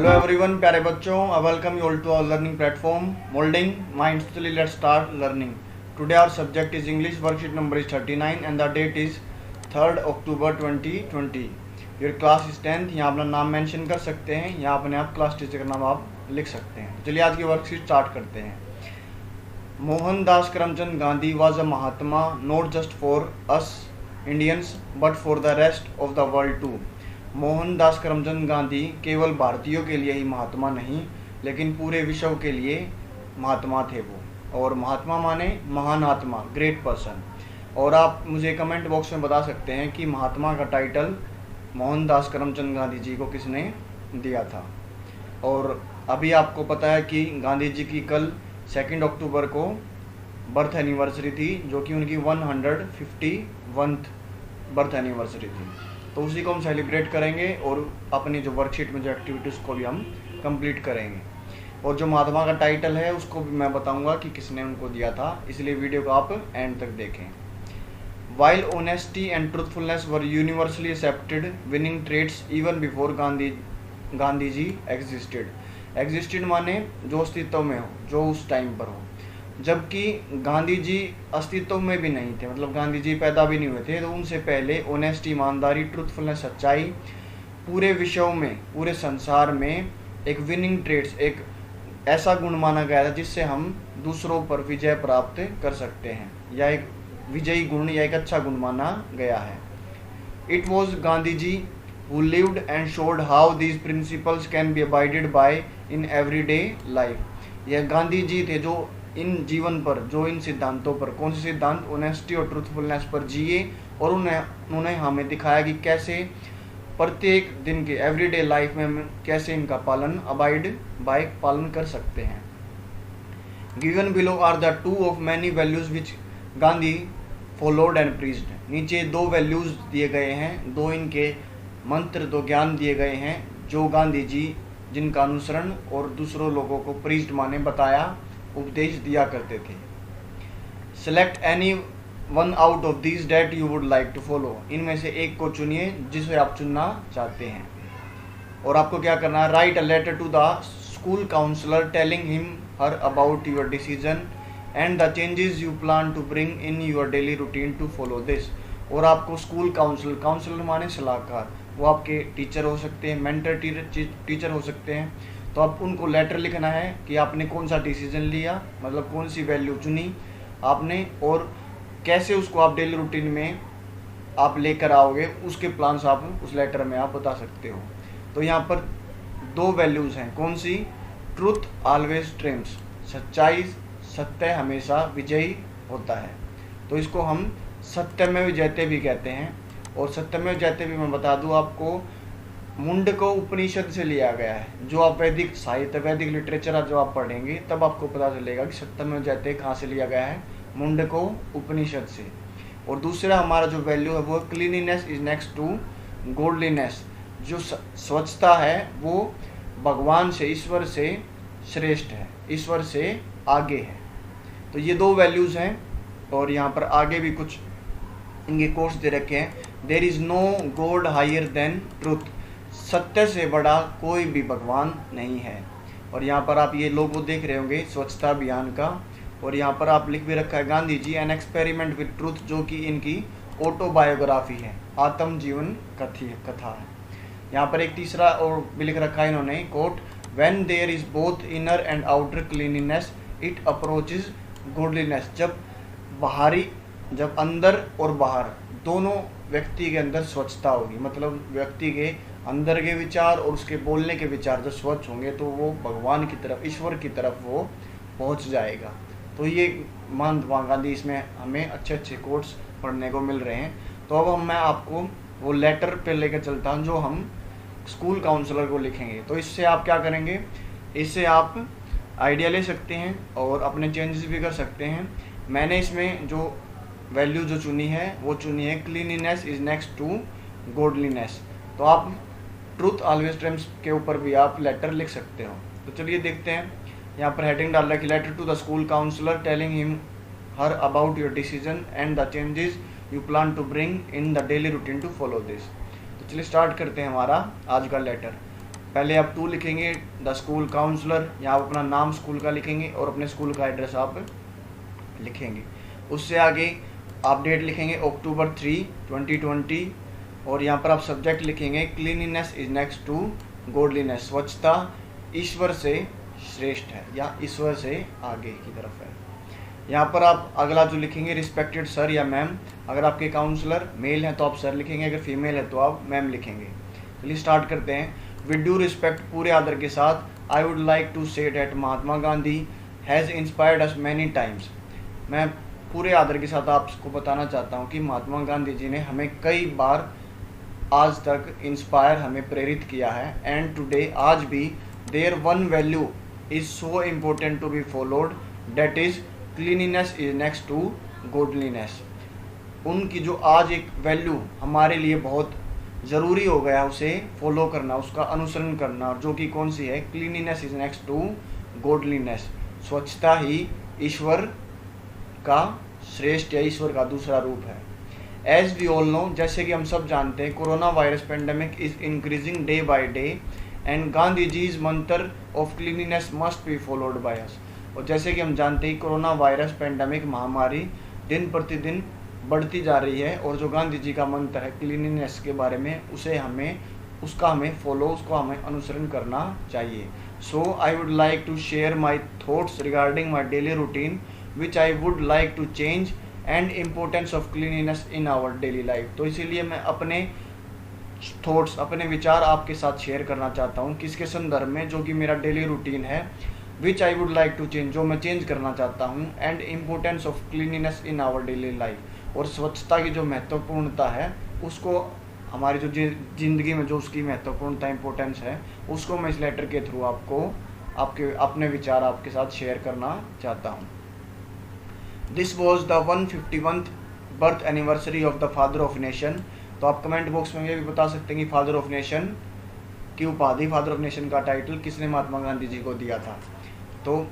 Hello everyone, प्यारे बच्चों, I welcome you all to our learning platform, Molding Minds. Chलिए let's start learning. Today our subject is English, worksheet number is 39 and the date is 3rd October 2020. Your class is 10th. यहाँ अपना नाम mention कर सकते हैं, यहाँ अपने आप class teacher का नाम आप लिख सकते हैं. चलिए आज की वर्कशीट स्टार्ट करते हैं. Mohandas Karamchand Gandhi was a Mahatma not just for us Indians but for the rest of the world too. Mohandas Karamchand Gandhi केवल भारतीयों के लिए ही महात्मा नहीं लेकिन पूरे विश्व के लिए महात्मा थे वो. और महात्मा माने महान आत्मा, ग्रेट पर्सन. और आप मुझे कमेंट बॉक्स में बता सकते हैं कि महात्मा का टाइटल मोहनदास करमचंद गांधी जी को किसने दिया था. और अभी आपको पता है कि गांधी जी की कल 2 अक्टूबर को बर्थ एनिवर्सरी थी, जो कि उनकी 151th बर्थ एनिवर्सरी थी. तो उसी को हम सेलिब्रेट करेंगे और अपनी जो वर्कशीट में जो एक्टिविटीज़ को भी हम कंप्लीट करेंगे. और जो महात्मा का टाइटल है उसको भी मैं बताऊंगा कि किसने उनको दिया था, इसलिए वीडियो को आप एंड तक देखें. While honesty and truthfulness were universally accepted winning traits even before Gandhi ji existed माने जो अस्तित्व में हो, जो उस टाइम पर हो. जबकि गांधी जी अस्तित्व में भी नहीं थे, मतलब गांधी जी पैदा भी नहीं हुए थे, तो उनसे पहले ऑनेस्टी, ईमानदारी, ट्रूथफुलनेस, सच्चाई पूरे विश्व में, पूरे संसार में एक विनिंग ट्रेड्स, एक ऐसा गुण माना गया था जिससे हम दूसरों पर विजय प्राप्त कर सकते हैं, या एक विजयी गुण या एक अच्छा गुण माना गया है. It was Gandhi ji who lived and showed how these principles can be abided by in everyday life. यह गांधी जी थे जो इन जीवन पर, जो इन सिद्धांतों पर, कौन से सिद्धांत, ऑनेस्टी और ट्रूथफुलनेस पर जिए, और उन्होंने हमें दिखाया कि कैसे प्रत्येक दिन के एवरीडे लाइफ में हम कैसे इनका पालन, अबाइड बाय पालन कर सकते हैं. Given below are the two of many values which Gandhi followed and preached. नीचे दो वैल्यूज दिए गए हैं, दो इनके मंत्र, दो ज्ञान दिए गए हैं जो गांधी जी जिनका अनुसरण और दूसरों लोगों को प्रीच्ड माने बताया, उपदेश दिया करते थे. Select any one out of these date you would like to follow. इनमें से एक को चुनिए जिसे आप चुनना चाहते हैं. और आपको क्या करना है, write a letter to the school counsellor telling him her about your decision and the changes you plan to bring in your daily routine to follow this. और आपको स्कूल काउंसलर माने सलाहकार, वो आपके टीचर हो सकते हैं, मेंटर टीचर हो सकते हैं. तो आप उनको लेटर लिखना है कि आपने कौन सा डिसीजन लिया, मतलब कौन सी वैल्यू चुनी आपने, और कैसे उसको आप डेली रूटीन में आप लेकर आओगे, उसके प्लान्स आप उस लेटर में आप बता सकते हो. तो यहाँ पर दो वैल्यूज़ हैं, कौन सी, ट्रूथ ऑलवेज ट्रिम्स, सच्चाई, सत्य हमेशा विजयी होता है. तो इसको हम सत्यमेव जयते भी कहते हैं. और सत्यमेव जयते भी मैं बता दूं आपको, मुंडको उपनिषद से लिया गया है. जो आप वैदिक साहित्य, वैदिक लिटरेचर जो आप पढ़ेंगे तब आपको पता चलेगा कि सत्यमेव जयते कहाँ से लिया गया है, मुंडको उपनिषद से. और दूसरा हमारा जो वैल्यू है वो cleanliness is next to godliness. जो स्वच्छता है वो भगवान से, ईश्वर से श्रेष्ठ है, ईश्वर से आगे है. तो ये दो वैल्यूज़ हैं. और यहाँ पर आगे भी कुछ इनके कोर्स दे रखे हैं. There is no god higher than truth. सत्य से बड़ा कोई भी भगवान नहीं है. और यहाँ पर आप ये लोगो देख रहे होंगे स्वच्छता अभियान का. और यहाँ पर आप लिख भी रखा है Gandhi G an experiment with truth, जो कि इनकी ऑटोबायोग्राफी है, आत्म जीवन कथा है. यहाँ पर एक तीसरा और भी लिख रखा है इन्होंने, quote, when there is both inner and outer cleanliness it approaches godliness. जब अंदर और बाहर दोनों व्यक्ति के अंदर स्वच्छता होगी, मतलब व्यक्ति के अंदर के विचार और उसके बोलने के विचार जब स्वच्छ होंगे तो वो भगवान की तरफ, ईश्वर की तरफ वो पहुंच जाएगा. तो ये महात्मा गांधी, इसमें हमें अच्छे अच्छे कोट्स पढ़ने को मिल रहे हैं. तो अब मैं आपको वो लेटर पे लेकर चलता हूँ जो हम स्कूल काउंसलर को लिखेंगे. तो इससे आप क्या करेंगे, इससे आप आइडिया ले सकते हैं और अपने चेंजेस भी कर सकते हैं. मैंने इसमें जो वैल्यू जो चुनी है वो चुनी है cleanliness is next to godliness. तो आप ट्रूथ ऑलवेज ट्रिम्स के ऊपर भी आप लेटर लिख सकते हो. तो चलिए देखते हैं. यहाँ पर हेडिंग डाल रहा है कि letter to the school counsellor telling him her about your decision and the changes you plan to bring in the daily routine to follow this. तो चलिए स्टार्ट करते हैं हमारा आज का लेटर. पहले आप टू लिखेंगे, द स्कूल काउंसलर, यहाँ आप अपना नाम स्कूल का लिखेंगे और अपने स्कूल का एड्रेस आप लिखेंगे। उससे आगे आप डेट लिखेंगे अक्टूबर 3, 2020 और यहाँ पर आप सब्जेक्ट लिखेंगे cleanliness is next to godliness, स्वच्छता ईश्वर से श्रेष्ठ है या ईश्वर से आगे की तरफ है। यहाँ पर आप अगला जो लिखेंगे रिस्पेक्टेड सर या मैम, अगर आपके काउंसलर मेल हैं तो आप सर लिखेंगे, अगर फीमेल है तो आप मैम लिखेंगे। चलिए स्टार्ट करते हैं। विद ड्यू रिस्पेक्ट, पूरे आदर के साथ, I would like to say that Mahatma Gandhi has inspired us many times, मैं पूरे आदर के साथ आपको बताना चाहता हूँ कि महात्मा गांधी जी ने हमें कई बार आज तक इंस्पायर, हमें प्रेरित किया है। एंड टुडे, आज भी, there one value is so important to be followed, that is cleanliness is next to godliness. उनकी जो आज एक वैल्यू हमारे लिए बहुत ज़रूरी हो गया उसे फॉलो करना, उसका अनुसरण करना, जो कि कौन सी है, cleanliness is next to godliness, स्वच्छता ही ईश्वर का श्रेष्ठ या ईश्वर का दूसरा रूप है। एज वी ऑल नो, जैसे कि हम सब जानते हैं, corona virus pandemic is increasing day by day and Gandhi ji's mantra of cleanliness must be followed by us. और जैसे कि हम जानते हैं कोरोना वायरस पेंडेमिक महामारी दिन प्रतिदिन बढ़ती जा रही है और जो गांधी जी का मंत्र है क्लीनिनेस के बारे में, उसका हमें फॉलो, उसको हमें अनुसरण करना चाहिए। So I would like to share my thoughts regarding my daily routine which I would like to change and importance of cleanliness in our daily life. तो इसीलिए मैं अपने थॉट्स, अपने विचार आपके साथ शेयर करना चाहता हूँ, किसके संदर्भ में, जो कि मेरा डेली रूटीन है, which I would like to change, जो मैं चेंज करना चाहता हूँ, and importance of cleanliness in our daily life, और स्वच्छता की जो महत्वपूर्णता है उसको, हमारी जो ज़िंदगी में जो उसकी महत्वपूर्णता, इम्पोर्टेंस है, उसको मैं इस लेटर के थ्रू आपको अपने विचार आपके साथ शेयर करना चाहता हूँ। This was the 151th birth anniversary of the father of nation. तो आप कमेंट बॉक्स में ये भी बता सकते हैं कि फादर ऑफ नेशन की उपाधि, फादर ऑफ नेशन का टाइटल किसने महात्मा गांधी जी को दिया था। तो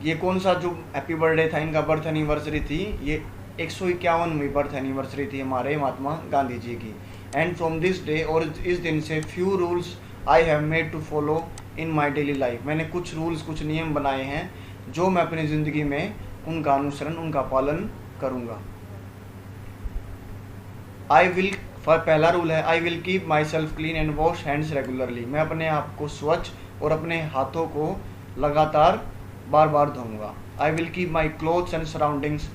ये कौन सा जो हैप्पी बर्थडे था, इनका बर्थ एनिवर्सरी थी, ये 151वीं बर्थ एनिवर्सरी थी हमारे महात्मा गांधी जी की। एंड फ्रॉम दिस डे, और इस दिन से, few rules I have made to follow in my daily life, मैंने कुछ रूल्स, कुछ नियम बनाए हैं जो मैं अपनी ज़िंदगी में उनका अनुसरण, उनका पालन करूँगा। आई विल, पहला रूल है, I will keep my self clean and wash hands regularly, मैं अपने आप को स्वच्छ और अपने हाथों को लगातार बार बार धोऊंगा। I will keep my clothes and surroundings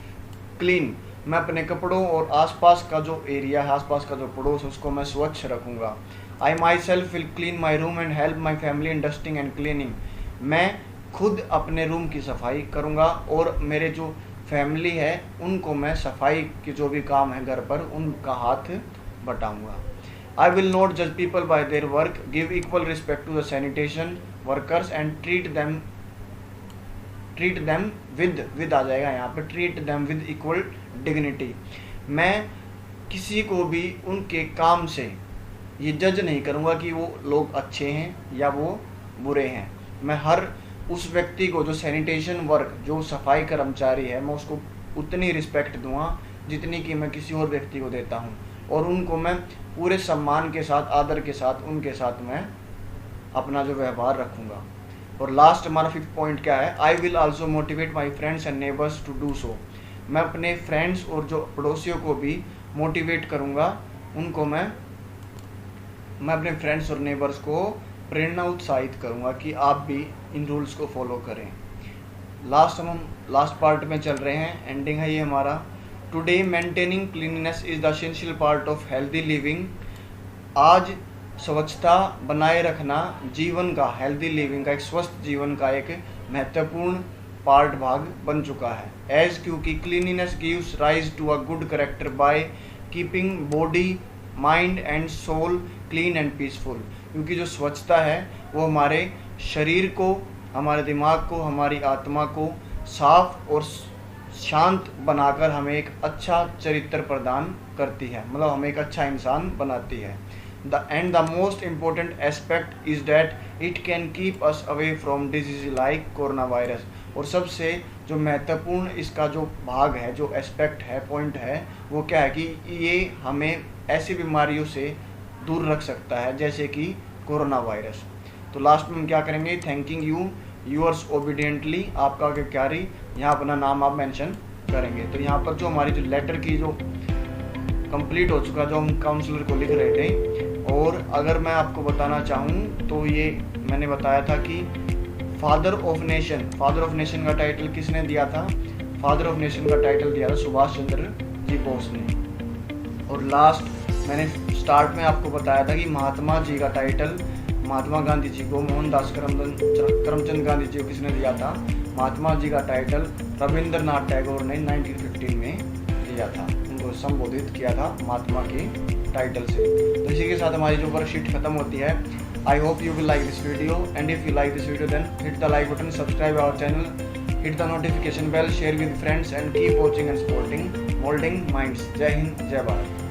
clean, मैं अपने कपड़ों और आसपास का जो एरिया है, आसपास का जो पड़ोस है, उसको मैं स्वच्छ रखूँगा। I myself will clean my room and help my family in dusting and cleaning, मैं खुद अपने रूम की सफाई करूँगा और मेरे जो फैमिली है उनको मैं सफाई के जो भी काम है घर पर, उनका हाथ बटाऊँगा। आई विल नॉट जज people by their work, give equal respect to the sanitation workers and treat them with आ जाएगा यहाँ पे, treat them with equal dignity, मैं किसी को भी उनके काम से ये जज नहीं करूँगा कि वो लोग अच्छे हैं या वो बुरे हैं। मैं हर उस व्यक्ति को जो सैनिटेशन वर्क, जो सफाई कर्मचारी है, मैं उसको उतनी रिस्पेक्ट दूंगा जितनी कि मैं किसी और व्यक्ति को देता हूँ, और उनको मैं पूरे सम्मान के साथ, आदर के साथ, उनके साथ मैं अपना जो व्यवहार रखूँगा। और लास्ट हमारा 5th पॉइंट क्या है, I will also motivate my friends and neighbours to do so, मैं अपने फ्रेंड्स और जो पड़ोसियों को भी मोटिवेट करूँगा, उनको मैं अपने फ्रेंड्स और नेबर्स को प्रेरणा उत्साहित करूँगा कि आप भी इन रूल्स को फॉलो करें। हम लास्ट पार्ट में चल रहे हैं, एंडिंग है ये हमारा। Today maintaining cleanness is the essential part of healthy living, आज स्वच्छता बनाए रखना जीवन का, हेल्दी लिविंग का, एक स्वस्थ जीवन का एक महत्वपूर्ण भाग बन चुका है। एज क्योंकि cleanliness gives rise to a good character by keeping body, mind and soul clean and peaceful, क्योंकि जो स्वच्छता है वो हमारे शरीर को, हमारे दिमाग को, हमारी आत्मा को साफ और शांत बनाकर हमें एक अच्छा चरित्र प्रदान करती है, मतलब हमें एक अच्छा इंसान बनाती है। The most important aspect is that it can keep us away from disease like corona virus, और सबसे जो महत्वपूर्ण इसका जो भाग है, जो एस्पेक्ट है, पॉइंट है, वो क्या है कि ये हमें ऐसी बीमारियों से दूर रख सकता है जैसे कि कोरोना वायरस। तो लास्ट में हम क्या करेंगे, थैंकिंग यू यूअर्स ओबीडियंटली, आपका आज्ञाकारी, यहाँ अपना नाम आप मेंशन करेंगे। तो यहाँ पर जो हमारी जो लेटर की जो कंप्लीट हो चुका, जो हम काउंसलर को लिख रहे थे। और अगर मैं आपको बताना चाहूँ तो ये मैंने बताया था कि फादर ऑफ नेशन का टाइटल किसने दिया था, फादर ऑफ नेशन का टाइटल दिया था सुभाष चंद्र जी बोस ने। और लास्ट मैंने स्टार्ट में आपको बताया था कि महात्मा जी का टाइटल महात्मा गांधी जी को, मोहनदास करमचंद गांधी जी को किसने दिया था, महात्मा जी का टाइटल रविंद्रनाथ टैगोर ने 1915 में दिया था, उनको संबोधित किया था महात्मा के टाइटल से। तो इसी के साथ हमारी जो वर्कशीट खत्म होती है। I hope you will like this video, and if you like this video then hit the like button, subscribe our channel, hit the notification bell, share with friends and keep watching and supporting moulding minds. जय हिंद, जय भारत।